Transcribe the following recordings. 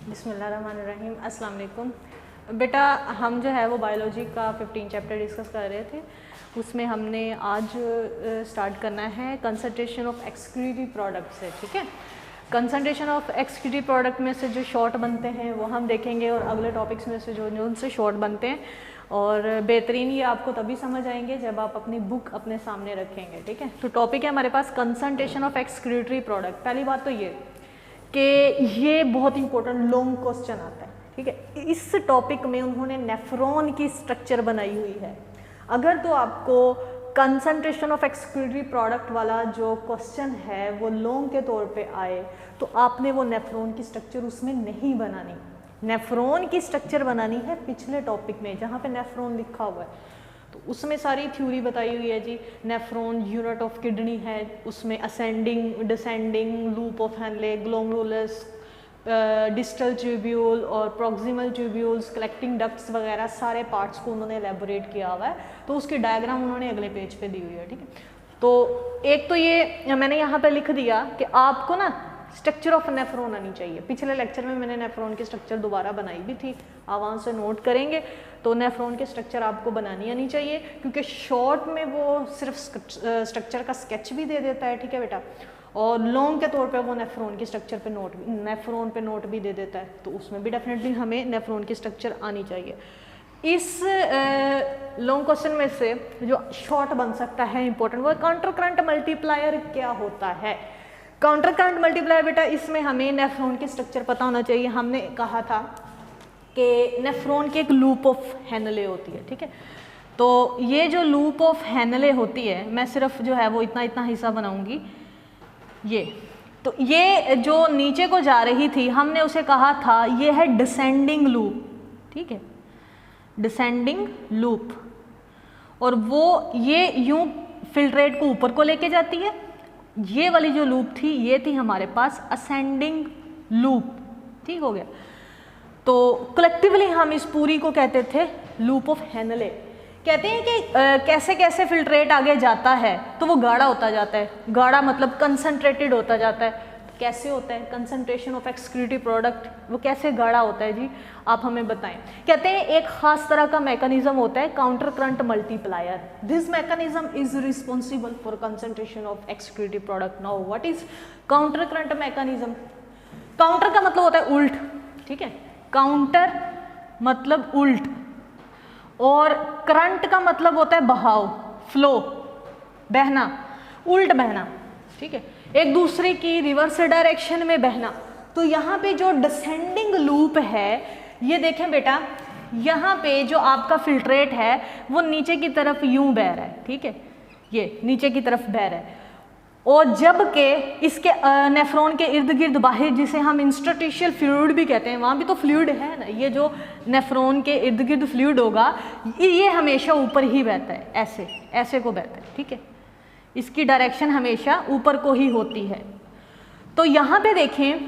बिस्मिल्लाहिर्रहमानिर्रहीम। अस्सलाम वालेकुम। बेटा हम जो है वो बायोलॉजी का 15 चैप्टर डिस्कस कर रहे थे। उसमें हमने आज स्टार्ट करना है कंसंट्रेशन ऑफ एक्सक्रीटरी प्रोडक्ट से। ठीक है, कंसंट्रेशन ऑफ एक्सक्रीटरी प्रोडक्ट में से जो शॉर्ट बनते हैं वो हम देखेंगे और अगले टॉपिक्स में से जो उनसे शॉर्ट बनते हैं, और बेहतरीन ये आपको तभी समझ आएंगे जब आप अपनी बुक अपने सामने रखेंगे। ठीक है, तो टॉपिक है हमारे पास कंसंट्रेशन ऑफ एक्सक्रीटरी प्रोडक्ट। पहली बात तो ये कि ये बहुत इंपॉर्टेंट लॉन्ग क्वेश्चन आता है। ठीक है, इस टॉपिक में उन्होंने नेफ्रॉन की स्ट्रक्चर बनाई हुई है। अगर तो आपको कंसंट्रेशन ऑफ एक्सक्रीटरी प्रोडक्ट वाला जो क्वेश्चन है वो लॉन्ग के तौर पे आए तो आपने वो नेफ्रॉन की स्ट्रक्चर उसमें नहीं बनानी। नेफ्रॉन की स्ट्रक्चर बनानी है पिछले टॉपिक में जहाँ पे नेफ्रॉन लिखा हुआ है, तो उसमें सारी थ्योरी बताई हुई है जी। नेफ्रॉन यूनिट ऑफ किडनी है, उसमें ascending descending loop of Henle, glomerulus, distal tubule और प्रॉक्सिमल ट्यूब्यूल्स, कलेक्टिंग डक्ट्स वगैरह सारे पार्ट्स को उन्होंने एलेबोरेट किया हुआ है। तो उसकी डायग्राम उन्होंने अगले पेज पे दी हुई है। ठीक है, तो एक तो ये मैंने यहाँ पे लिख दिया कि आपको ना स्ट्रक्चर ऑफ नेफ्रॉन आनी चाहिए। पिछले लेक्चर में मैंने नेफ्रॉन की स्ट्रक्चर दोबारा बनाई भी थी, आप वहाँ से नोट करेंगे। तो नेफ्रॉन की स्ट्रक्चर आपको बनानी आनी चाहिए, क्योंकि शॉर्ट में वो सिर्फ स्ट्रक्चर का स्केच भी दे देता है। ठीक है बेटा, और लॉन्ग के तौर पे वो नेफ्रॉन की स्ट्रक्चर पे नोट भी दे देता है, तो उसमें भी डेफिनेटली हमें नेफ्रॉन की स्ट्रक्चर आनी चाहिए। इस लॉन्ग क्वेश्चन में से जो शॉर्ट बन सकता है इंपॉर्टेंट, वो काउंटर करंट मल्टीप्लायर क्या होता है। काउंटर करंट मल्टीप्लायर बेटा, इसमें हमें नेफ्रॉन की स्ट्रक्चर पता होना चाहिए। हमने कहा था कि नेफ्रॉन की एक लूप ऑफ हेनले होती है। ठीक है, तो ये जो लूप ऑफ हेनले होती है, मैं सिर्फ जो है वो इतना हिस्सा बनाऊंगी। ये तो ये जो नीचे को जा रही थी हमने उसे कहा था ये है डिसेंडिंग लूप। ठीक है, डिसेंडिंग लूप, और वो ये यूं फिल्ट्रेट को ऊपर को लेके जाती है। ये वाली जो लूप थी ये थी हमारे पास असेंडिंग लूप। ठीक हो गया, तो कलेक्टिवली हम इस पूरी को कहते थे लूप ऑफ हेनले। कहते हैं कि कैसे कैसे फिल्ट्रेट आगे जाता है तो वो गाढ़ा होता जाता है। गाढ़ा मतलब कंसंट्रेटेड होता जाता है। तो कैसे होता है कंसंट्रेशन ऑफ एक्सक्रीटरी प्रोडक्ट, वो कैसे गाढ़ा होता है जी, आप हमें बताएं। कहते हैं एक खास तरह का मैकेनिज्म होता है counter current multiplier. This mechanism is responsible for concentration of excretory product. Now what is counter current mechanism? Counter का मतलब होता है उल्ट। ठीक है, काउंटर मतलब उल्ट, और करंट का मतलब होता है बहाव, फ्लो, बहना, उल्ट बहना। ठीक है, एक दूसरे की रिवर्स डायरेक्शन में बहना। तो यहाँ पे जो डिसेंडिंग लूप है, ये देखें बेटा, यहाँ पे जो आपका फिल्ट्रेट है वो नीचे की तरफ यूं बह रहा है। ठीक है, ये नीचे की तरफ बह रहा है, और जबकि इसके नेफ्रॉन के इर्द गिर्द बाहर, जिसे हम इंस्टरस्टिशियल फ्लूइड भी कहते हैं, वहाँ भी तो फ्लूइड है ना। ये जो नेफ्रॉन के इर्द गिर्द फ्लूइड होगा ये हमेशा ऊपर ही बहता है, ऐसे ऐसे को बहता है। ठीक है, इसकी डायरेक्शन हमेशा ऊपर को ही होती है। तो यहाँ पे देखें,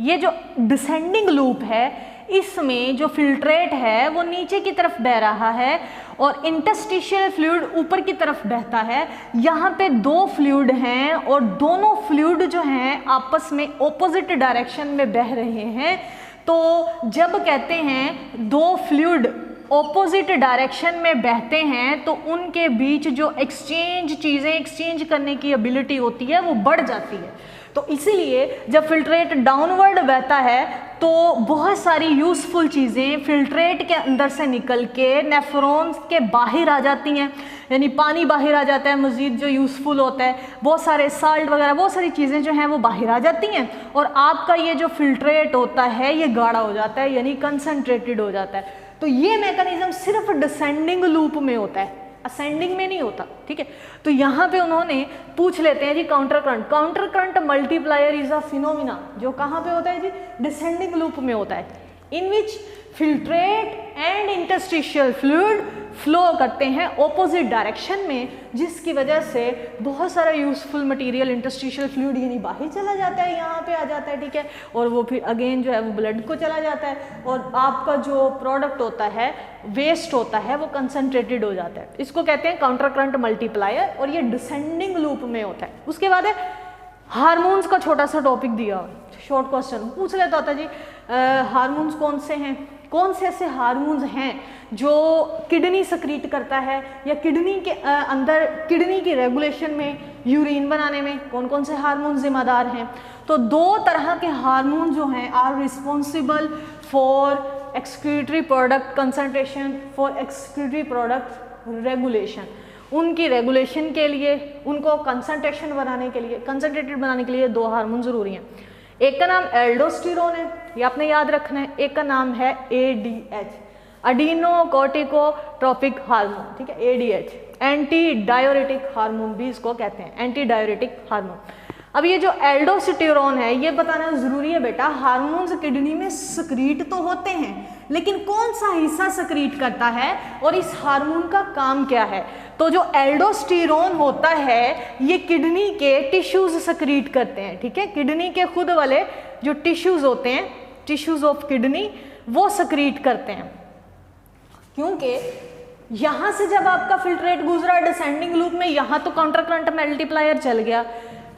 ये जो डिसेंडिंग लूप है इसमें जो फिल्ट्रेट है वो नीचे की तरफ बह रहा है और इंटरस्टिशियल फ्लूइड ऊपर की तरफ बहता है। यहाँ पे दो फ्लूइड हैं और दोनों फ्लूइड जो हैं आपस में ऑपोजिट डायरेक्शन में बह रहे हैं। तो जब कहते हैं दो फ्लूइड ऑपोजिट डायरेक्शन में बहते हैं तो उनके बीच जो चीज़ें एक्सचेंज करने की एबिलिटी होती है वो बढ़ जाती है। तो इसीलिए जब फिल्ट्रेट डाउनवर्ड बहता है तो बहुत सारी यूज़फुल चीज़ें फिल्ट्रेट के अंदर से निकल के नेफ्रॉन्स के बाहर आ जाती हैं, यानी पानी बाहर आ जाता है मज़ीद जो यूज़फुल होता है, बहुत सारे साल्ट वगैरह बहुत सारी चीज़ें जो हैं वो बाहर आ जाती हैं, और आपका ये जो फिल्ट्रेट होता है ये गाढ़ा हो जाता है, यानी कंसनट्रेटेड हो जाता है। तो ये मैकेनिज्म सिर्फ डिसेंडिंग लूप में होता है, असेंडिंग में नहीं होता। ठीक है, तो यहाँ पे उन्होंने पूछ लेते हैं जी counter current multiplier is a phenomena जो कहाँ पे होता है जी, डिसेंडिंग लूप में होता है, in which filtrate and interstitial fluid flow करते हैं ऑपोजिट डायरेक्शन में, जिसकी वजह से बहुत सारा यूजफुल मटेरियल इंटरस्टिशियल फ्लूइड यानी बाहर चला जाता है, यहाँ पे आ जाता है। ठीक है, और वो फिर अगेन जो है वो ब्लड को चला जाता है, और आपका जो प्रोडक्ट होता है वेस्ट होता है वो कंसनट्रेटेड हो जाता है। इसको कहते हैं काउंटर करंट मल्टीप्लायर, और ये डिसेंडिंग लूप में होता है। उसके बाद है हार्मोन्स का छोटा सा टॉपिक दिया, शॉर्ट क्वेश्चन पूछ लेता होता जी, हार्मोन्स कौन से हैं, कौन से ऐसे हार्मोन्स हैं जो किडनी सक्रीट करता है या किडनी के अंदर किडनी की रेगुलेशन में, यूरिन बनाने में कौन कौन से हार्मोन जिम्मेदार हैं। तो दो तरह के हार्मोन जो हैं are responsible for excretory product concentration, for excretory product regulation. उनकी रेगुलेशन के लिए, उनको कंसंट्रेशन बनाने के लिए, कंसंट्रेटेड बनाने के लिए दो हार्मोन जरूरी हैं। एक का नाम एल्डोस्टेरोन है, ये आपने याद रखना है, एक का नाम है ADH, एडिनो कोर्टिकोट्रोपिक हार्मोन, ठीक है, ADH, एंटी डायोरेटिक हार्मोन भी इसको कहते हैं, एंटी डायोरेटिक हार्मोन। अब ये जो एल्डोस्टेरोन है ये बताना जरूरी है बेटा, हार्मोन्स किडनी में सक्रीट तो होते हैं लेकिन कौन सा हिस्सा सक्रीट करता है और इस हार्मोन का काम क्या है। तो जो एल्डोस्टेरोन होता है ये किडनी के टिश्यूज सक्रीट करते हैं, ठीक है, किडनी के खुद वाले जो टिश्यूज होते हैं, टिश्यूज ऑफ किडनी, वो सक्रीट करते हैं। क्योंकि यहां से जब आपका फिल्ट्रेट गुजरा डिसेंडिंग लूप में, यहां तो काउंटर करंट मल्टीप्लायर चल गया,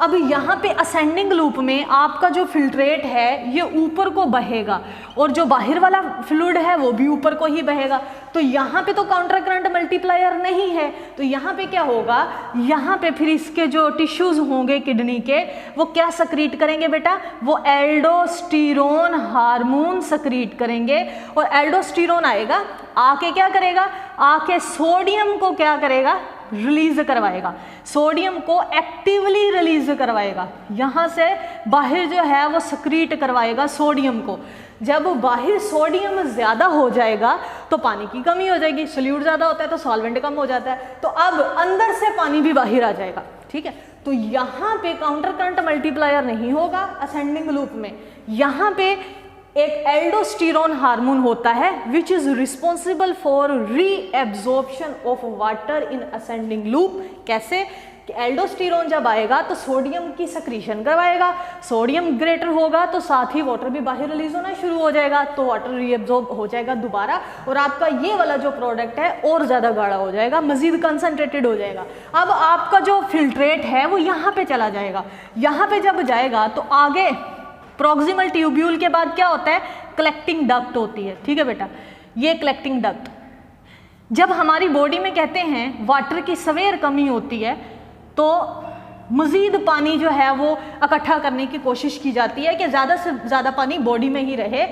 अब यहाँ पे असेंडिंग लूप में आपका जो फिल्ट्रेट है ये ऊपर को बहेगा और जो बाहर वाला फ्लूइड है वो भी ऊपर को ही बहेगा। तो यहाँ पे तो काउंटर करंट मल्टीप्लायर नहीं है, तो यहाँ पे क्या होगा, यहाँ पे फिर इसके जो टिश्यूज होंगे किडनी के वो क्या सक्रीट करेंगे बेटा, वो एल्डोस्टेरोन हार्मोन सक्रीट करेंगे। और एल्डोस्टेरोन आएगा, आके क्या करेगा, आके सोडियम को क्या करेगा, रिलीज करवाएगा, सोडियम को एक्टिवली रिलीज करवाएगा, यहाँ से बाहर जो है वो सक्रीट करवाएगा सोडियम को। जब बाहर सोडियम ज़्यादा हो जाएगा तो पानी की कमी हो जाएगी, सोल्यूट ज़्यादा होता है तो सॉल्वेंट कम हो जाता है, तो अब अंदर से पानी भी बाहर आ जाएगा, ठीक है। तो यहाँ पे काउंटर करंट मल्टीप्लायर नहीं होगा असेंडिंग लूप में, यहाँ पे एक एल्डोस्टेरोन हार्मोन होता है which is responsible for reabsorption of water in ascending loop. कैसे कि एल्डोस्टेरोन जब आएगा तो सोडियम की सक्रीशन करवाएगा, सोडियम ग्रेटर होगा तो साथ ही वाटर भी बाहर रिलीज होना शुरू हो जाएगा, तो वाटर रीएब्जॉर्ब हो जाएगा दोबारा और आपका ये वाला जो प्रोडक्ट है और ज़्यादा गाढ़ा हो जाएगा, मजीद कंसनट्रेटेड हो जाएगा। अब आपका जो फिल्ट्रेट है वो यहाँ पे चला जाएगा, यहाँ पे जब जाएगा तो आगे प्रॉक्सिमल ट्यूब्यूल के बाद क्या होता है, कलेक्टिंग डक्ट होती है, ठीक है बेटा। ये कलेक्टिंग डक्ट जब हमारी बॉडी में कहते हैं वाटर की सवेर कमी होती है तो मज़ीद पानी जो है वो इकट्ठा करने की कोशिश की जाती है कि ज़्यादा से ज़्यादा पानी बॉडी में ही रहे,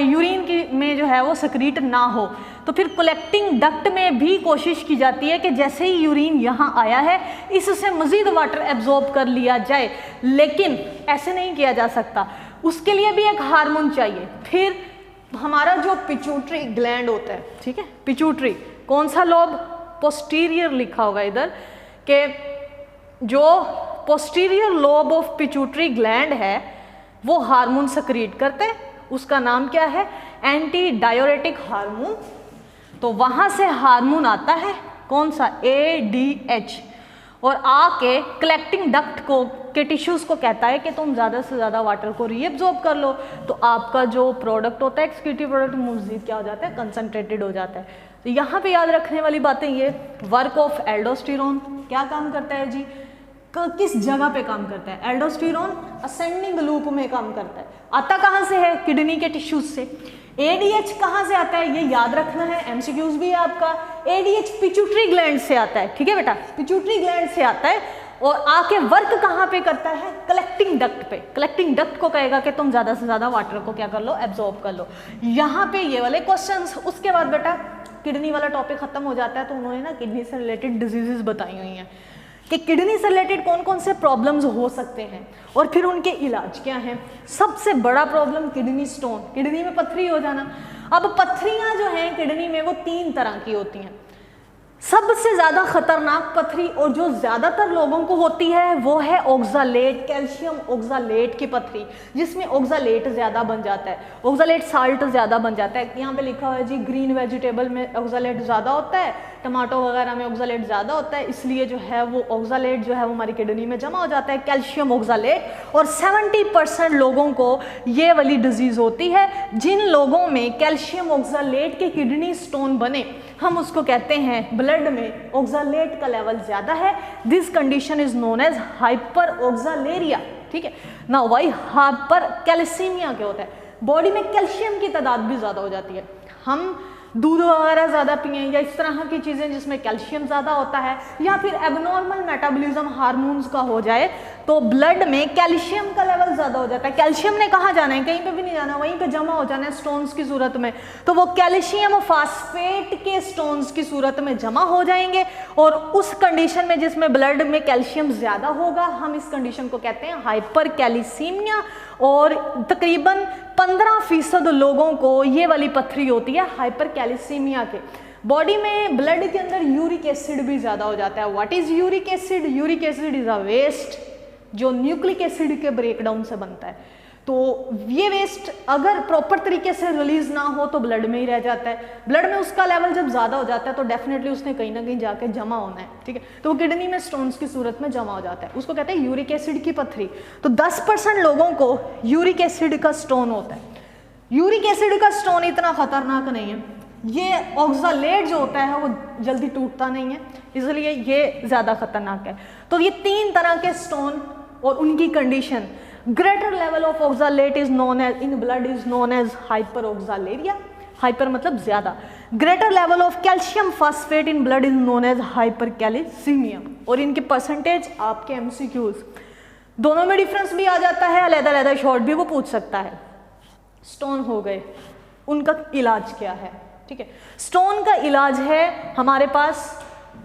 यूरिन की में जो है वो सक्रीट ना हो। तो फिर कलेक्टिंग डक्ट में भी कोशिश की जाती है कि जैसे ही यूरिन यहाँ आया है इससे मज़ीद वाटर एब्जॉर्ब कर लिया जाए, लेकिन ऐसे नहीं किया जा सकता, उसके लिए भी एक हार्मोन चाहिए। फिर हमारा जो पिट्यूटरी ग्लैंड होता है, ठीक है, पिट्यूटरी कौन सा लोब, पोस्टीरियर लिखा होगा इधर, कि जो posterior lobe of pituitary gland है वो हार्मोन सक्रीट करते हैं, उसका नाम क्या है, एंटी डायोरेटिक हार्मोन। तो वहाँ से हार्मोन आता है कौन सा, ADH, और आके कलेक्टिंग डक्ट को के टिश्यूज़ को कहता है कि तुम ज़्यादा से ज़्यादा वाटर को रीएब्जॉर्ब कर लो, तो आपका जो प्रोडक्ट होता है एक्सक्रीटिव प्रोडक्ट मज़ीद क्या हो जाता है, कंसनट्रेटेड हो जाता है। तो यहाँ पे याद रखने वाली बातें ये, वर्क ऑफ एल्डोस्टेरोन क्या काम करता है जी, किस जगह पे काम करता है, एल्डोस्टेरोन असेंडिंग लूप में काम करता है, आता कहाँ से है, किडनी के टिश्यूज से। ADH कहाँ से आता है ये याद रखना है, MCQs भी है आपका, ADH पिट्यूटरी ग्लैंड से आता है, ठीक है बेटा, पिट्यूटरी ग्लैंड से आता है और आके वर्क कहाँ पे करता है, कलेक्टिंग डक्ट पे। कलेक्टिंग डक्ट को कहेगा कि तुम ज़्यादा से ज़्यादा वाटर को क्या कर लो, एब्जॉर्ब कर लो। यहाँ पे ये वाले क्वेश्चंस, उसके बाद बेटा किडनी वाला टॉपिक खत्म हो जाता है। तो उन्होंने ना किडनी से रिलेटेड डिजीजेस बताई हुई हैं कि किडनी से रिलेटेड कौन कौन से प्रॉब्लम्स हो सकते हैं और फिर उनके इलाज क्या हैं। सबसे बड़ा प्रॉब्लम किडनी स्टोन, किडनी में पथरी हो जाना। अब पथरियां जो हैं किडनी में वो 3 तरह की होती हैं। सबसे ज़्यादा खतरनाक पथरी और जो ज़्यादातर लोगों को होती है वो है ऑक्सालेट, कैल्शियम ऑक्सालेट की पथरी, जिसमें ऑक्सालेट ज़्यादा बन जाता है, ऑक्सालेट साल्ट ज़्यादा बन जाता है। यहाँ पे लिखा हुआ है जी ग्रीन वेजिटेबल में ऑक्सालेट ज़्यादा होता है, टमाटो वगैरह में ऑक्सालेट ज़्यादा होता है, इसलिए जो है वो ऑक्सालेट जो है वो हमारी किडनी में जमा हो जाता है, कैल्शियम ऑक्सालेट। और 70% लोगों को ये वाली डिजीज़ होती है। जिन लोगों में कैल्शियम ऑक्सालेट के किडनी स्टोन बने, हम उसको कहते हैं ब्लड में ऑक्सालेट का लेवल ज़्यादा है। This condition is known as hyperoxaluria. ठीक है ना। वही हाइपर कैल्सीमिया क्या होता है, बॉडी में कैल्शियम की तादाद भी ज़्यादा हो जाती है। हम दूध वगैरह ज़्यादा पिए या इस तरह की चीज़ें जिसमें कैल्शियम ज़्यादा होता है, या फिर एबनॉर्मल मेटाबॉलिज्म हार्मोन्स का हो जाए तो ब्लड में कैल्शियम का लेवल ज़्यादा हो जाता है। कैल्शियम ने कहाँ जाना है, कहीं पे भी नहीं जाना, वहीं पे जमा हो जाना है स्टोन्स की सूरत में। तो वो कैल्शियम फास्फेट के स्टोन्स की सूरत में जमा हो जाएंगे, और उस कंडीशन में जिसमें ब्लड में कैल्शियम ज़्यादा होगा, हम इस कंडीशन को कहते हैं हाइपर कैल्सीमिया। और तकरीबन 15% लोगों को ये वाली पथरी होती है हाइपर कैल्सीमिया के। बॉडी में ब्लड के अंदर यूरिक एसिड भी ज़्यादा हो जाता है। What is uric acid? Uric acid is a waste जो न्यूक्लिक एसिड के ब्रेकडाउन से बनता है। तो ये वेस्ट अगर प्रॉपर तरीके से रिलीज ना हो तो ब्लड में ही रह जाता है। ब्लड में उसका लेवल जब ज़्यादा हो जाता है तो डेफिनेटली उसने कहीं ना कहीं जाके जमा होना है, ठीक है। तो वो किडनी में स्टोन्स की सूरत में जमा हो जाता है, उसको कहते हैं यूरिक एसिड की पथरी। तो 10% लोगों को यूरिक एसिड का स्टोन होता है। यूरिक एसिड का स्टोन इतना खतरनाक नहीं है, ये ऑक्सालेट जो होता है वो जल्दी टूटता नहीं है, इसलिए ये ज़्यादा खतरनाक है। तो ये 3 तरह के स्टोन और उनकी condition, greater level of oxalate is known as in blood is known as hyperoxaluria, hyper मतलब ज़्यादा। Greater level of calcium phosphate in blood is known as hypercalcemia. और इनके परसेंटेज आपके MCQs दोनों में difference भी आ जाता है, अलग-अलग शॉर्ट भी वो पूछ सकता है। स्टोन हो गए, उनका इलाज क्या है, ठीक है। स्टोन का इलाज है, हमारे पास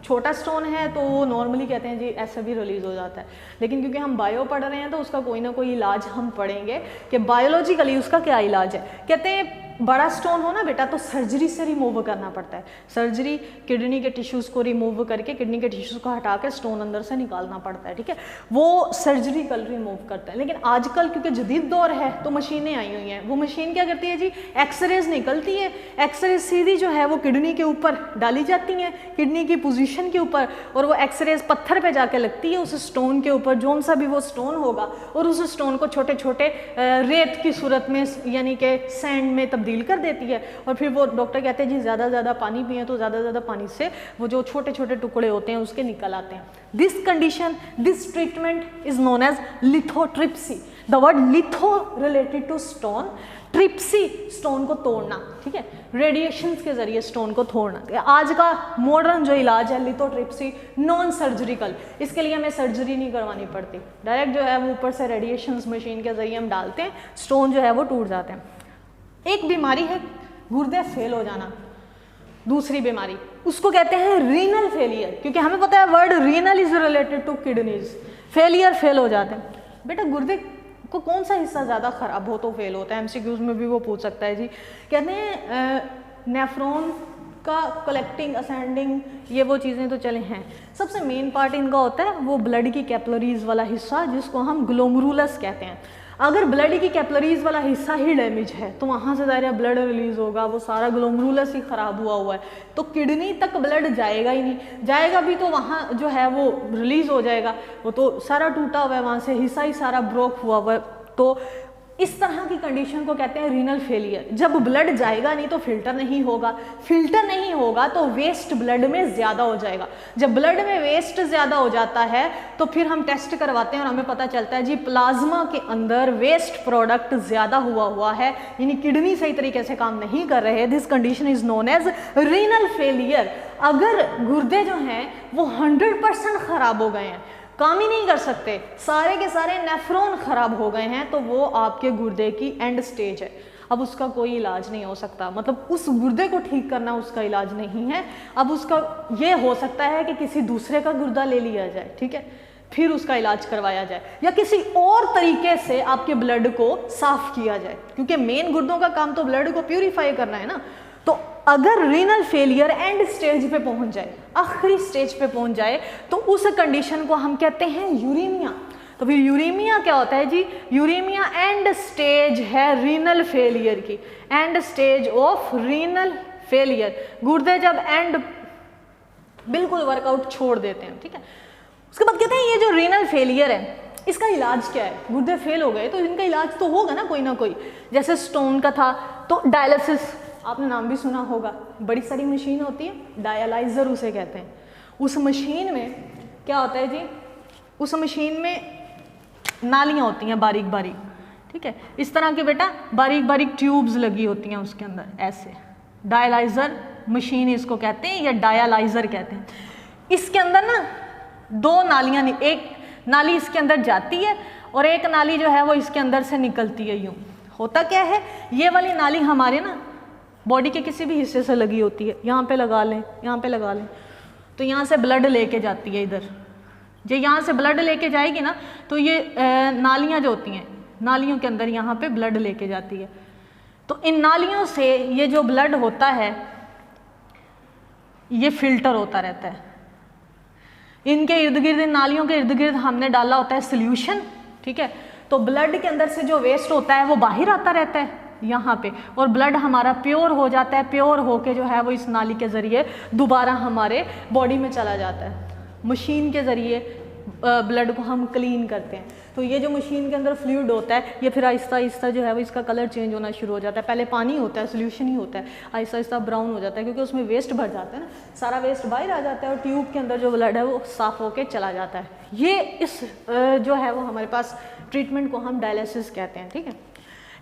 छोटा स्टोन है तो वो नॉर्मली कहते हैं जी ऐसा भी रिलीज हो जाता है, लेकिन क्योंकि हम बायो पढ़ रहे हैं तो उसका कोई ना कोई इलाज हम पढ़ेंगे कि बायोलॉजिकली उसका क्या इलाज है। कहते हैं बड़ा स्टोन हो ना बेटा तो सर्जरी से रिमूव करना पड़ता है। सर्जरी किडनी के टिश्यूज़ को रिमूव करके, किडनी के टिश्यूज़ को हटा के स्टोन अंदर से निकालना पड़ता है, ठीक है। वो सर्जरिकल रिमूव करता है। लेकिन आजकल क्योंकि जदीद दौर है तो मशीनें आई हुई हैं। वो मशीन क्या करती है जी, एक्सरेज निकलती है, एक्सरेज सीधी जो है वो किडनी के ऊपर डाली जाती हैं, किडनी की पोजीशन के ऊपर, और वो एक्सरेज पत्थर पे जाके लगती है उस स्टोन के ऊपर, जौन सा भी वो स्टोन होगा, और उस स्टोन को छोटे छोटे रेत की सूरत में यानी कि सैंड में तब्दील कर देती है। और फिर वो डॉक्टर कहते हैं जी ज़्यादा ज़्यादा पानी पिए तो ज़्यादा ज़्यादा पानी से वो जो छोटे छोटे टुकड़े होते हैं उसके निकल आते हैं। This condition, this treatment is known as lithotripsy. The word litho related to stone, tripsy stone को तोड़ना, ठीक है, रेडिएशंस के जरिए स्टोन को तोड़ना। आज का मॉडर्न जो इलाज है लिथोट्रिप्सी, नॉन सर्जरिकल, इसके लिए हमें सर्जरी नहीं करवानी पड़ती, डायरेक्ट जो है वो ऊपर से रेडिएशंस मशीन के जरिए हम डालते हैं, स्टोन जो है वो टूट जाते हैं। एक बीमारी है गुर्दे फेल हो जाना, दूसरी बीमारी उसको कहते हैं रीनल फेलियर, क्योंकि हमें पता है word renal is related to kidneys. Failure, fail हो जाते हैं। बेटा गुर्दे को कौन सा हिस्सा ज़्यादा ख़राब हो तो फेल होता है, MCQs में भी वो पूछ सकता है जी। कहते हैं नेफ्रॉन का कलेक्टिंग, असेंडिंग, ये वो चीज़ें तो चले हैं। सबसे मेन पार्ट इनका होता है वो ब्लड की कैपिलरीज वाला हिस्सा जिसको हम ग्लोमरुलस कहते हैं। अगर ब्लड की कैपिलरीज वाला हिस्सा ही डैमेज है तो वहाँ से ज़ाहिर ब्लड रिलीज होगा, वो सारा ग्लोमरुलस ही ख़राब हुआ है तो किडनी तक ब्लड जाएगा ही नहीं, जाएगा भी तो वहाँ जो है वो रिलीज़ हो जाएगा, वो तो सारा टूटा हुआ है, वहाँ से हिस्सा ही सारा ब्रोक हुआ है। तो इस तरह की कंडीशन को कहते हैं रीनल फेलियर। जब ब्लड जाएगा नहीं तो फिल्टर नहीं होगा, फिल्टर नहीं होगा तो वेस्ट ब्लड में ज़्यादा हो जाएगा। जब ब्लड में वेस्ट ज़्यादा हो जाता है तो फिर हम टेस्ट करवाते हैं और हमें पता चलता है जी प्लाज्मा के अंदर वेस्ट प्रोडक्ट ज़्यादा हुआ है, यानी किडनी सही तरीके से काम नहीं कर रहे। This condition is known as renal failure. अगर गुर्दे जो हैं वो 100% ख़राब हो गए हैं, काम ही नहीं कर सकते, सारे के सारे नेफ्रॉन खराब हो गए हैं, तो वो आपके गुर्दे की एंड स्टेज है। अब उसका कोई इलाज नहीं हो सकता, मतलब उस गुर्दे को ठीक करना उसका इलाज नहीं है। अब उसका ये हो सकता है कि किसी दूसरे का गुर्दा ले लिया जाए, ठीक है, फिर उसका इलाज करवाया जाए, या किसी और तरीके से आपके ब्लड को साफ किया जाए, क्योंकि मेन गुर्दों का काम तो ब्लड को प्यूरिफाई करना है ना। तो अगर रीनल फेलियर एंड स्टेज पे पहुंच जाए, आखिरी स्टेज पे पहुंच जाए, तो उस कंडीशन को हम कहते हैं यूरीमिया। तो फिर यूरीमिया क्या होता है जी, यूरीमिया एंड स्टेज है रीनल फेलियर की, and stage of renal failure. गुर्दे जब एंड बिल्कुल वर्कआउट छोड़ देते हैं, ठीक है, उसके बाद कहते हैं ये जो रीनल फेलियर है इसका इलाज क्या है। गुर्दे फेल हो गए तो इनका इलाज तो होगा ना कोई, जैसे स्टोन का था तो डायलिसिस, आपने नाम भी सुना होगा, बड़ी सारी मशीन होती है, डायलाइजर उसे कहते हैं। उस मशीन में क्या होता है जी, उस मशीन में नालियाँ होती हैं बारीक बारीक, ठीक है, इस तरह की बेटा बारीक बारीक ट्यूब्स लगी होती हैं उसके अंदर ऐसे। डायलाइज़र मशीन इसको कहते हैं या डायलाइज़र कहते हैं। इसके अंदर ना दो नालियाँ, एक नाली इसके अंदर जाती है और एक नाली जो है वो इसके अंदर से निकलती है। यूँ होता क्या है, ये वाली नाली हमारे ना बॉडी के किसी भी हिस्से से लगी होती है, यहाँ पे लगा लें, यहाँ पे लगा लें, तो यहाँ से ब्लड लेके जाती है इधर। जो यहाँ से ब्लड लेके जाएगी ना तो ये नालियाँ जो होती हैं, नालियों के अंदर यहाँ पे ब्लड लेके जाती है। तो इन नालियों से ये जो ब्लड होता है ये फिल्टर होता रहता है। इनके इर्द गिर्द, इन नालियों के इर्द गिर्द हमने डाला होता है सोल्यूशन, ठीक है। तो ब्लड के अंदर से जो वेस्ट होता है वो बाहर आता रहता है यहाँ पे, और ब्लड हमारा प्योर हो जाता है। प्योर होके जो है वो इस नाली के ज़रिए दोबारा हमारे बॉडी में चला जाता है। मशीन के ज़रिए ब्लड को हम क्लीन करते हैं। तो ये जो मशीन के अंदर फ्लूइड होता है ये फिर आहिस्ता आहिस्ता जो है वो इसका कलर चेंज होना शुरू हो जाता है। पहले पानी होता है, सोल्यूशन ही होता है, आहिस्ता आहिस्ता ब्राउन हो जाता है क्योंकि उसमें वेस्ट भर जाता है ना, सारा वेस्ट बाहर आ जाता है और ट्यूब के अंदर जो ब्लड है वो साफ़ होके चला जाता है। ये इस जो है वो हमारे पास ट्रीटमेंट को हम डायलिसिस कहते हैं, ठीक है।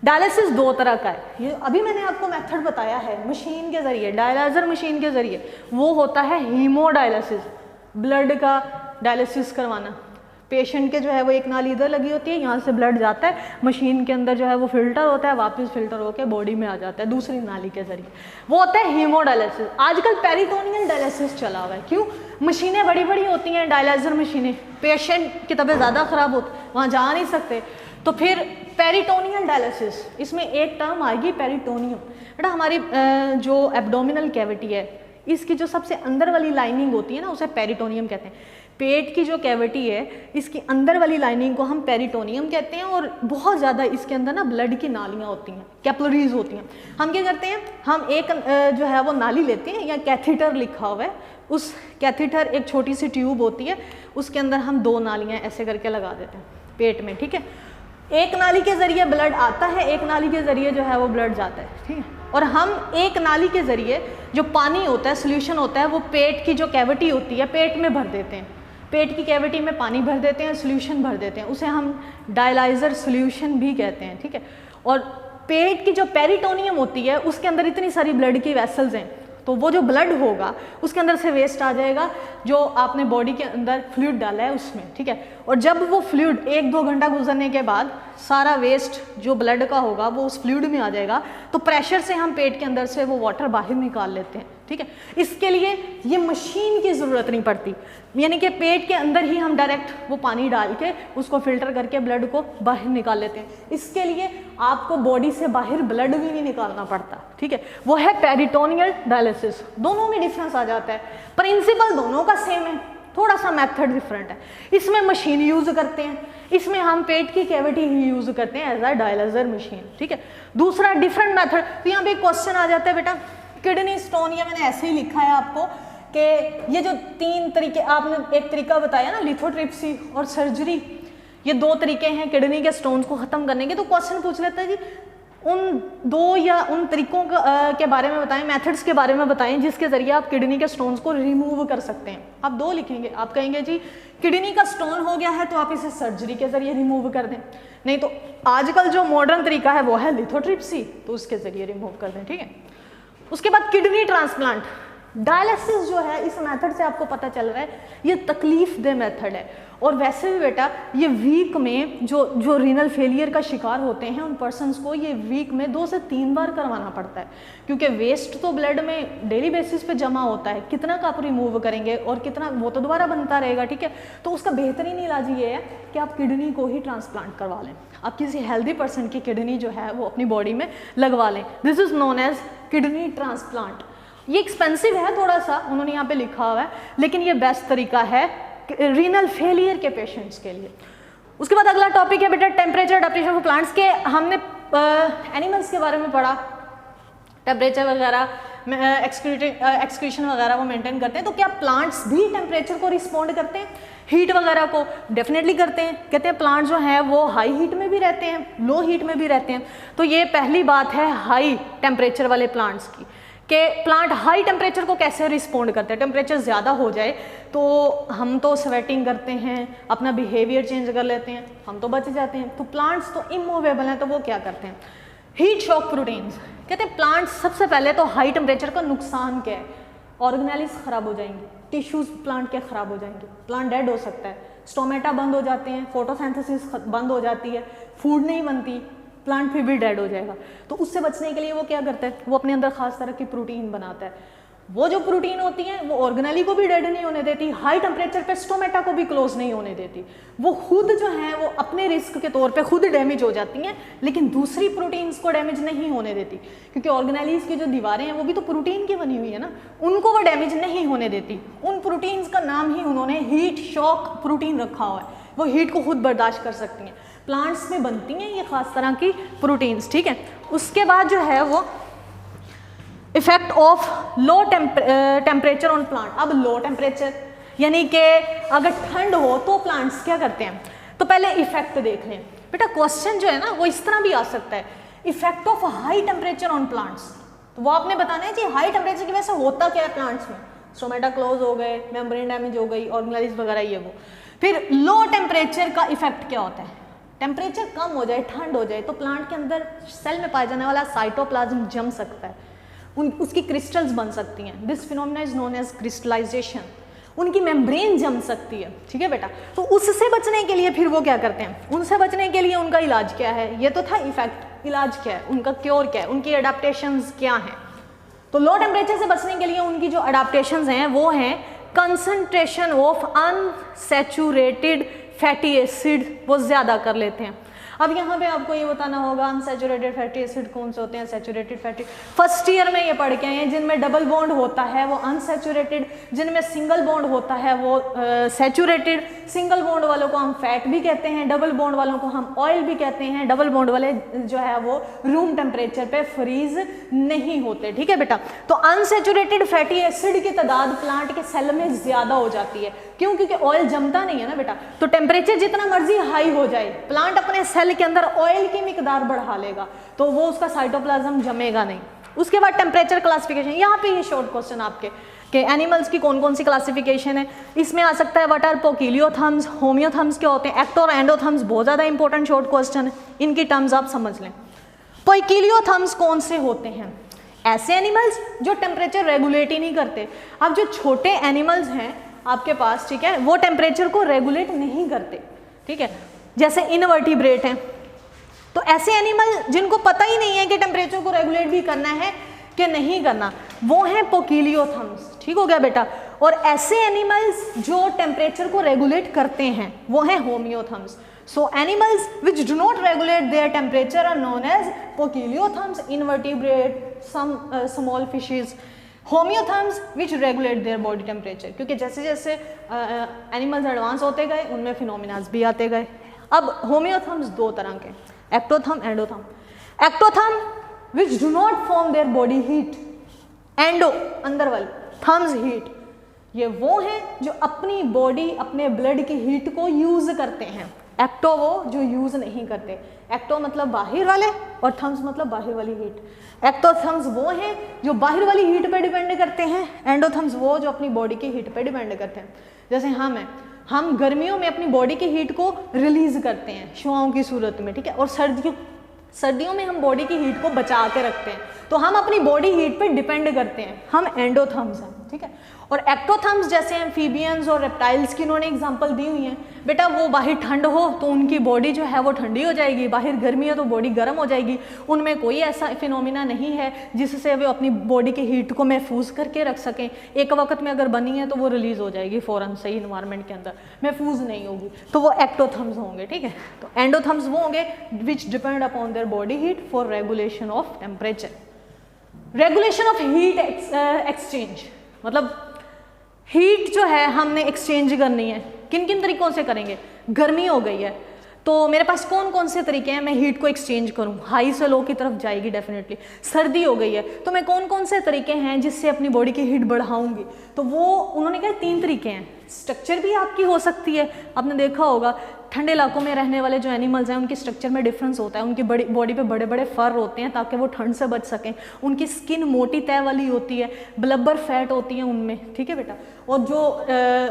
डायलिसिस दो तरह का है, ये अभी मैंने आपको मेथड बताया है मशीन के ज़रिए, डायलाइज़र मशीन के ज़रिए। वो होता है हीमोडायलिसिस, ब्लड का डायलिसिस करवाना। पेशेंट के जो है वो एक नाली इधर लगी होती है, यहाँ से ब्लड जाता है, मशीन के अंदर जो है वो फिल्टर होता है, वापस फिल्टर होकर बॉडी में आ जाता है दूसरी नाली के ज़रिए। वो होता है हीमोडायलिसिस। आजकल पेरिटोनियल डायलिसिस चला हुआ है। क्यों? मशीनें बड़ी बड़ी होती हैं, डायलाइज़र मशीनें, पेशेंट की तबीयत ज़्यादा ख़राब होती, वहाँ जा नहीं सकते, तो फिर पेरिटोनियल डायलिसिस, इसमें एक टर्म आएगी पेरिटोनियम। बेटा हमारी जो एब्डोमिनल कैविटी है, इसकी जो सबसे अंदर वाली लाइनिंग होती है ना, उसे पेरिटोनियम कहते हैं। पेट की जो कैविटी है इसकी अंदर वाली लाइनिंग को हम पेरिटोनियम कहते हैं, और बहुत ज़्यादा इसके अंदर ना ब्लड की नालियाँ होती हैं, कैपिलरीज होती हैं। हम क्या करते हैं, हम एक जो है वो नाली लेते हैं, या कैथीटर लिखा हुआ है, उस कैथीटर एक छोटी सी ट्यूब होती है, उसके अंदर हम दो नालियाँ ऐसे करके लगा देते हैं पेट में, ठीक है। एक नाली के ज़रिए ब्लड आता है, एक नाली के ज़रिए जो है वो ब्लड जाता है, ठीक है। और हम एक नाली के ज़रिए जो पानी होता है, सोल्यूशन होता है, वो पेट की जो कैविटी होती है पेट में भर देते हैं। पेट की कैविटी में पानी भर देते हैं, सोल्यूशन भर देते हैं, उसे हम डायलाइज़र सोल्यूशन भी कहते हैं, ठीक है। और पेट की जो पेरिटोनियम होती है उसके अंदर इतनी सारी ब्लड की वेसल्स हैं, तो वो जो ब्लड होगा उसके अंदर से वेस्ट आ जाएगा जो आपने बॉडी के अंदर फ्लूइड डाला है उसमें, ठीक है। और जब वो फ्लूइड 1-2 घंटा गुजरने के बाद सारा वेस्ट जो ब्लड का होगा वो उस फ्लूइड में आ जाएगा, तो प्रेशर से हम पेट के अंदर से वो वाटर बाहर निकाल लेते हैं, ठीक है। इसके लिए ये मशीन की ज़रूरत नहीं पड़ती, यानी कि पेट के अंदर ही हम डायरेक्ट वो पानी डाल के उसको फिल्टर करके ब्लड को बाहर निकाल लेते हैं। इसके लिए आपको बॉडी से बाहर ब्लड भी नहीं निकालना पड़ता, ठीक है। वो है पेरिटोनियल डायलिसिस। दोनों में डिफरेंस आ जाता है, प्रिंसिपल दोनों का सेम है, थोड़ा सा मेथड डिफरेंट है। इसमें मशीन यूज़ करते हैं, इसमें हम पेट की कैविटी ही यूज़ करते हैं एज अ डायलाइज़र मशीन, ठीक है। दूसरा डिफरेंट मेथड, तो यहाँ पे एक क्वेश्चन आ जाता है बेटा, किडनी स्टोन, ये मैंने ऐसे ही लिखा है आपको कि ये जो 3 तरीके आपने एक तरीका बताया ना, लिथोट्रिप्सी और सर्जरी, ये 2 तरीके हैं किडनी के स्टोन्स को ख़त्म करने के। तो क्वेश्चन पूछ लेता है जी उन 2 या उन तरीकों के बारे में बताएं, मेथड्स के बारे में बताएं जिसके ज़रिए आप किडनी के स्टोन्स को रिमूव कर सकते हैं। आप 2 लिखेंगे, आप कहेंगे जी किडनी का स्टोन हो गया है तो आप इसे सर्जरी के ज़रिए रिमूव कर दें, नहीं तो आजकल जो मॉडर्न तरीका है वो है लिथोट्रिप्सी, तो उसके ज़रिए रिमूव कर दें, ठीक है। उसके बाद किडनी ट्रांसप्लांट, डायलिसिस जो है इस मेथड से आपको पता चल रहा है ये तकलीफ दे मेथड है। और वैसे भी बेटा ये वीक में जो रीनल फेलियर का शिकार होते हैं उन पर्सनस को ये वीक में 2 से 3 बार करवाना पड़ता है, क्योंकि वेस्ट तो ब्लड में डेली बेसिस पे जमा होता है, कितना का आप रिमूव करेंगे और कितना वो तो दोबारा बनता रहेगा, ठीक है। तो उसका बेहतरीन इलाज ये है कि आप किडनी को ही ट्रांसप्लांट करवा लें, आप किसी हेल्दी पर्सन की किडनी जो है वो अपनी बॉडी में लगवा लें। This is known as kidney transplant. ये एक्सपेंसिव है थोड़ा सा, उन्होंने यहाँ पे लिखा हुआ है, लेकिन ये बेस्ट तरीका है रीनल फेलियर के पेशेंट्स के लिए। उसके बाद अगला टॉपिक है बेटा टेम्परेचर अडैप्टेशन ऑफ प्लांट्स के। हमने एनिमल्स के बारे में पढ़ा, टेम्परेचर वगैरह एक्सक्रीशन वगैरह वो मेंटेन करते हैं, तो क्या प्लांट्स भी टेम्परेचर को रिस्पॉन्ड करते हैं, हीट वगैरह को? डेफिनेटली करते हैं। कहते हैं प्लांट जो हैं वो हाई हीट में भी रहते हैं, लो हीट में भी रहते हैं। तो ये पहली बात है हाई टेम्परेचर वाले प्लांट्स की कि प्लांट हाई टेम्परेचर को कैसे रिस्पॉन्ड करते हैं। टेम्परेचर ज़्यादा हो जाए तो हम तो स्वेटिंग करते हैं, अपना बिहेवियर चेंज कर लेते हैं, हम तो बच जाते हैं। तो प्लांट्स तो इमूवेबल हैं, तो वो क्या करते हैं, हीट शॉक प्रोटीन्स कहते हैं। प्लांट्स सबसे पहले तो हाई टेम्परेचर का नुकसान क्या है, ऑर्गेनेल्स खराब हो जाएंगे, टिश्यूज प्लांट के खराब हो जाएंगे, प्लांट डेड हो सकता है, स्टोमेटा बंद हो जाते हैं, फोटोसिंथेसिस बंद हो जाती है, फूड नहीं बनती, प्लांट फिर भी डेड हो जाएगा। तो उससे बचने के लिए वो क्या करता है, वो अपने अंदर खास तरह की प्रोटीन बनाता है। वो जो प्रोटीन होती है वो ऑर्गेनेली को भी डेड नहीं होने देती, हाई टेम्परेचर पे स्टोमेटा को भी क्लोज नहीं होने देती। वो खुद जो है वो अपने रिस्क के तौर पे खुद डैमेज हो जाती हैं, लेकिन दूसरी प्रोटीन्स को डैमेज नहीं होने देती, क्योंकि ऑर्गेनेलीज की जो दीवारें हैं वो भी तो प्रोटीन की बनी हुई है ना, उनको वो डैमेज नहीं होने देती। उन प्रोटीन्स का नाम ही उन्होंने हीट शॉक प्रोटीन रखा हुआ है, वो हीट को खुद बर्दाश्त कर सकती हैं। प्लांट्स में बनती हैं ये खास तरह की प्रोटीन्स, ठीक है। उसके बाद जो है वो effect of low temperature on plant. अब लो टेम्परेचर यानी कि अगर ठंड हो तो प्लांट्स क्या करते हैं, तो पहले इफेक्ट देख लें बेटा। क्वेश्चन जो है ना वो इस तरह भी आ सकता है, effect of high temperature on plants. तो वो आपने बताना है कि हाई टेम्परेचर की वजह से होता क्या है प्लांट्स में, स्टोमेटा क्लोज हो गए, मेम्ब्रेन डैमेज हो गई, ऑर्गेनेल्स वगैरह ये वो। फिर लो टेम्परेचर का इफेक्ट क्या होता है, टेम्परेचर कम हो जाए, ठंड हो जाए तो प्लांट के अंदर सेल में पाया जाने वाला साइटोप्लाज्म जम सकता है, उसकी क्रिस्टल्स बन सकती हैं। This phenomena is known as crystallisation. उनकी मेम्ब्रेन जम सकती है, ठीक है बेटा। तो उससे बचने के लिए फिर वो क्या करते हैं, उनसे बचने के लिए उनका इलाज क्या है, ये तो था इफेक्ट, इलाज क्या है, उनका क्योर क्या है, उनकी अडेप्टेशंस क्या हैं। तो लो टेम्परेचर से बचने के लिए उनकी जो अडेप्टेशंस हैं वो हैं concentration of unsaturated fatty acid वो ज़्यादा कर लेते हैं। अब यहाँ पे आपको ये बताना होगा अनसैचुरेटेड फैटी एसिड कौन से होते हैं, सैचुरेटेड फैटी फर्स्ट ईयर में ये पढ़ के आए हैं। जिनमें डबल बॉन्ड होता है वो अनसैचुरेटेड, जिनमें सिंगल बॉन्ड होता है वो सैचुरेटेड। सिंगल बॉन्ड वालों को हम फैट भी कहते हैं, डबल बॉन्ड वालों को हम ऑयल भी कहते हैं। डबल बॉन्ड वाले जो है वो रूम टेम्परेचर पे फ्रीज नहीं होते, ठीक है बेटा। तो अनसैचुरेटेड फैटी एसिड की तादाद प्लांट के सेल में ज़्यादा हो जाती है, क्यों, क्योंकि ऑयल जमता नहीं है ना बेटा। तो टेम्परेचर जितना मर्जी हाई हो जाए, प्लांट अपने सेल के अंदर ऑयल की मिकदार बढ़ा लेगा, तो वो उसका साइटोप्लाज्म जमेगा नहीं। उसके बाद टेम्परेचर क्लासिफिकेशन, यहाँ पे ये शॉर्ट क्वेश्चन आपके कि एनिमल्स की कौन कौन सी क्लासिफिकेशन है, इसमें आ सकता है व्हाट आर पोकिलियोथम्स, होमियोथम्स क्या होते हैं, एक्टो और एंडोथम्स, बहुत ज़्यादा इंपॉर्टेंट शॉर्ट क्वेश्चन है, इनकी टर्म्स आप समझ लें। पोकिलियोथम्स कौन से होते हैं, ऐसे एनिमल्स जो टेम्परेचर रेगुलेट ही नहीं करते। अब जो छोटे एनिमल्स हैं आपके पास, ठीक है, वो टेम्परेचर को रेगुलेट नहीं करते, ठीक है, जैसे इनवर्टिब्रेट हैं। तो ऐसे एनिमल जिनको पता ही नहीं है कि टेम्परेचर को रेगुलेट भी करना है कि नहीं करना, वो हैं पोकिलियोथम्स, ठीक हो गया बेटा। और ऐसे एनिमल्स जो टेम्परेचर को रेगुलेट करते हैं वो हैं homeotherms. So animals which do not regulate their temperature are known as poikilotherms, invertebrate, some small fishes. Homeotherms which regulate their body temperature, क्योंकि जैसे जैसे एनिमल्स एडवांस होते गए उनमें फिनोमिनाज भी आते गए। अब होमियोथम्स दो तरह के, ectotherm, endotherm. Ectotherm which do not form their body heat, endo अंदर वाली, थम्स हीट, ये वो हैं जो अपनी बॉडी, अपने ब्लड की हीट को यूज करते हैं। एक्टो वो जो यूज नहीं करते, एक्टो मतलब बाहर वाले और थम्स मतलब बाहर वाली हीट। एक्टोथम्स वो हैं जो बाहर वाली हीट पे डिपेंड करते हैं, एंडोथम्स वो जो अपनी बॉडी की हीट पे डिपेंड करते हैं। जैसे हम गर्मियों में अपनी बॉडी की हीट को रिलीज करते हैं शुआओं की सूरत में, ठीक है, और सर्दियों में हम बॉडी की हीट को बचा के रखते हैं। तो हम अपनी बॉडी हीट पे डिपेंड करते हैं, हम एंडोथम्स हैं, ठीक है। और एक्टोथम्स जैसे एम्फीबियंस और रेप्टाइल्स की उन्होंने एग्जांपल दी हुई हैं। बेटा वो बाहर ठंड हो तो उनकी बॉडी जो है वो ठंडी हो जाएगी, बाहर गर्मी है तो बॉडी गर्म हो जाएगी। उनमें कोई ऐसा फिनोमिना नहीं है जिससे वे अपनी बॉडी की हीट को महफूज करके रख सकें। एक वक्त में अगर बनी है तो वो रिलीज हो जाएगी फ़ौरन सही इन्वायरमेंट के अंदर, महफूज नहीं होगी, तो वो एक्टोथम्स होंगे, ठीक है। तो एंडोथम्स वो होंगे विच depend upon their body heat for regulation of temperature. Regulation of heat exchange, मतलब हीट जो है हमने एक्सचेंज करनी है, किन किन तरीकों से करेंगे। गर्मी हो गई है तो मेरे पास कौन कौन से तरीके हैं मैं हीट को एक्सचेंज करूं, हाई से लो की तरफ जाएगी डेफिनेटली। सर्दी हो गई है तो मैं कौन कौन से तरीके हैं जिससे अपनी बॉडी की हीट बढ़ाऊंगी, तो वो उन्होंने कहा 3 तरीके हैं। स्ट्रक्चर भी आपकी हो सकती है, आपने देखा होगा ठंडे इलाकों में रहने वाले जो एनिमल्स हैं उनकी स्ट्रक्चर में डिफरेंस होता है, उनकी बॉडी पे बड़े बड़े फर होते हैं ताकि वो ठंड से बच सकें, उनकी स्किन मोटी तय वाली होती है, ब्लबर फैट होती है उनमें, ठीक है बेटा। और जो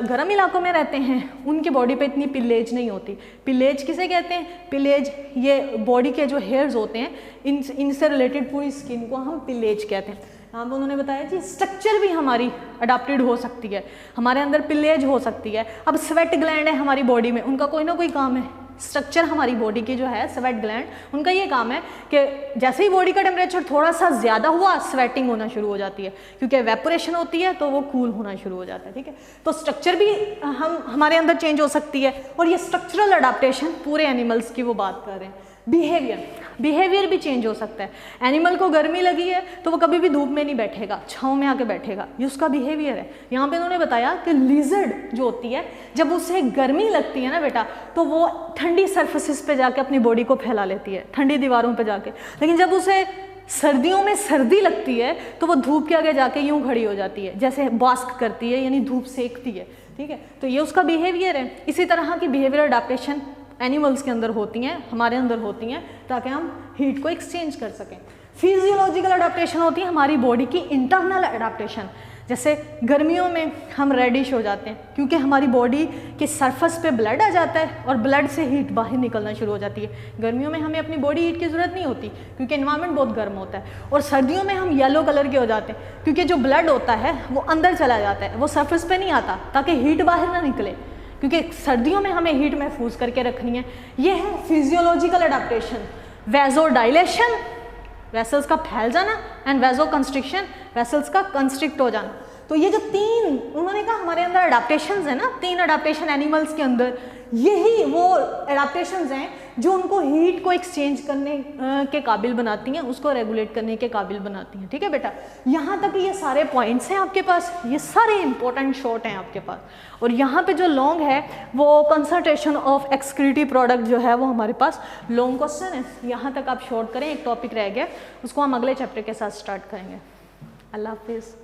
गर्म इलाकों में रहते हैं उनकी बॉडी पे इतनी पिलेज नहीं होती। पिलेज किसे कहते हैं? पिलेज ये बॉडी के जो हेयर्स होते हैं इनसे रिलेटेड पूरी स्किन को हम पिलेज कहते हैं। यहाँ पर उन्होंने बताया कि स्ट्रक्चर भी हमारी अडाप्टेड हो सकती है, हमारे अंदर पिलेज हो सकती है। अब स्वेट ग्लैंड है हमारी बॉडी में, उनका कोई ना कोई काम है। स्ट्रक्चर हमारी बॉडी की जो है स्वेट ग्लैंड, उनका ये काम है कि जैसे ही बॉडी का टेम्परेचर थोड़ा सा ज़्यादा हुआ स्वेटिंग होना शुरू हो जाती है, क्योंकि एवेपोरेशन होती है तो वो कूल होना शुरू हो जाता है, ठीक है। तो स्ट्रक्चर भी हमारे अंदर चेंज हो सकती है, और ये स्ट्रक्चरल अडाप्टेशन पूरे एनिमल्स की वो बात कर रहे हैं। बिहेवियर भी चेंज हो सकता है। एनिमल को गर्मी लगी है तो वो कभी भी धूप में नहीं बैठेगा, छाँव में आके बैठेगा, ये उसका बिहेवियर है। यहाँ पे उन्होंने बताया कि लिजर्ड जो होती है जब उसे गर्मी लगती है ना बेटा, तो वो ठंडी सरफेसिस पे जाके अपनी बॉडी को फैला लेती है, ठंडी दीवारों पे जाके। लेकिन जब उसे सर्दियों में सर्दी लगती है तो वो धूप के आगे जाके यूं खड़ी हो जाती है, जैसे बास्क करती है, यानी धूप सेकती है, ठीक है। तो ये उसका बिहेवियर है। इसी तरह की बिहेवियर अडाप्टेशन एनिमल्स के अंदर होती हैं, हमारे अंदर होती हैं, ताकि हम हीट को एक्सचेंज कर सकें। फिजियोलॉजिकल अडाप्टेशन होती है हमारी बॉडी की इंटरनल अडाप्टेशन। जैसे गर्मियों में हम रेडिश हो जाते हैं क्योंकि हमारी बॉडी के सरफेस पे ब्लड आ जाता है और ब्लड से हीट बाहर निकलना शुरू हो जाती है। गर्मियों में हमें अपनी बॉडी हीट की ज़रूरत नहीं होती क्योंकि एनवायरनमेंट बहुत गर्म होता है। और सर्दियों में हम येलो कलर के हो जाते हैं क्योंकि जो ब्लड होता है वो अंदर चला जाता है, वो सरफेस पे नहीं आता ताकि हीट बाहर ना निकले, क्योंकि सर्दियों में हमें हीट महफूज करके रखनी है। ये है फिजियोलॉजिकल अडाप्टेशन। वेजोडाइलेशन, वेसल्स का फैल जाना, एंड वेजो कंस्ट्रिक्शन, वेसल्स का कंस्ट्रिक्ट हो जाना। तो ये जो तीन उन्होंने कहा हमारे अंदर अडाप्टेशंस है ना, तीन अडाप्टेशन एनिमल्स के अंदर, यही वो अडाप्टेशंस हैं जो उनको हीट को एक्सचेंज करने के काबिल बनाती हैं, उसको रेगुलेट करने के काबिल बनाती हैं, ठीक है बेटा। यहाँ तक ये सारे पॉइंट्स हैं आपके पास, ये सारे इंपॉर्टेंट शॉर्ट हैं आपके पास। और यहाँ पे जो लॉन्ग है वो कंसंट्रेशन ऑफ एक्सक्रीटिव प्रोडक्ट जो है वो हमारे पास लॉन्ग क्वेश्चन है। यहाँ तक आप शॉर्ट करें, एक टॉपिक रह गया, उसको हम अगले चैप्टर के साथ स्टार्ट करेंगे। अल्लाह हाफिज़।